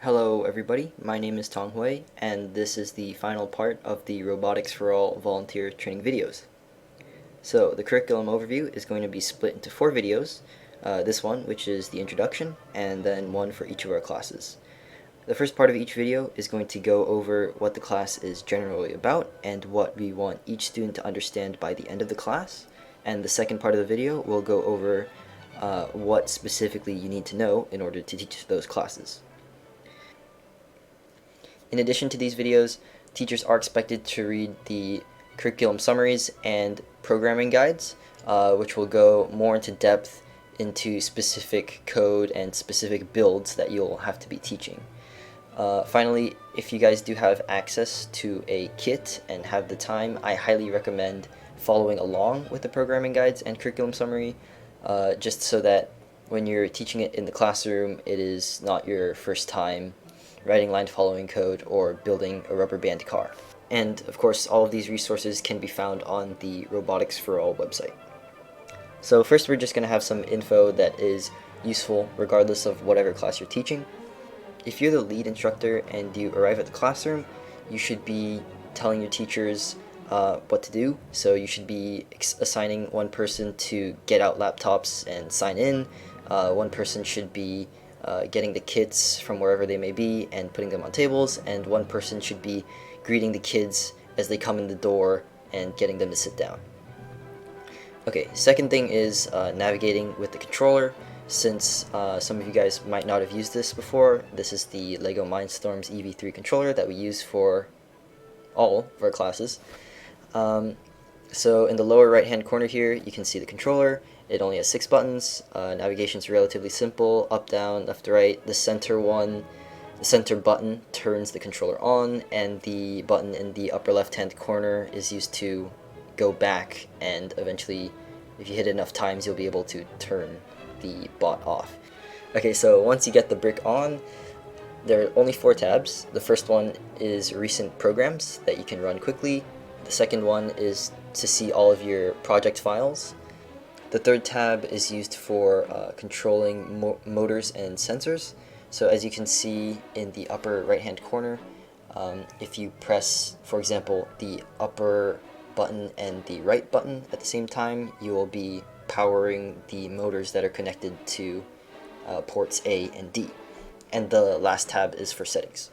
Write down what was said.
Hello everybody, my name is Tong Hui, and this is the final part of the Robotics for All volunteer training videos. So the curriculum overview is going to be split into 4 videos, this one which is the introduction, and then one for each of our classes. The first part of each video is going to go over what the class is generally about and what we want each student to understand by the end of the class, and the second part of the video will go over what specifically you need to know in order to teach those classes. In addition to these videos, teachers are expected to read the curriculum summaries and programming guides, which will go more into depth into specific code and specific builds that you'll have to be teaching. Finally, if you guys do have access to a kit and have the time, I highly recommend following along with the programming guides and curriculum summary, just so that when you're teaching it in the classroom, it is not your first time writing line following code or building a rubber band car. And of course, all of these resources can be found on the Robotics for All website. So first, we're just going to have some info that is useful regardless of whatever class you're teaching. If you're the lead instructor and you arrive at the classroom, you should be telling your teachers what to do. So you should be assigning one person to get out laptops and sign in. One person should be getting the kits from wherever they may be and putting them on tables, and one person should be greeting the kids as they come in the door and getting them to sit down. Okay, second thing is navigating with the controller. Since some of you guys might not have used this before, this is the LEGO Mindstorms EV3 controller that we use for all of our classes. So in the lower right hand corner here, you can see the controller. It only has 6 buttons. Navigation is relatively simple: up, down, left to right. The center button turns the controller on, and the button in the upper left hand corner is used to go back, and eventually, if you hit it enough times, you'll be able to turn the bot off. Okay, so once you get the brick on, there are only 4 tabs. The first one is recent programs that you can run quickly. The second one is to see all of your project files. The third tab is used for controlling motors and sensors. So as you can see in the upper right hand corner, if you press, for example, the upper button and the right button at the same time, you will be powering the motors that are connected to ports A and D. And the last tab is for settings.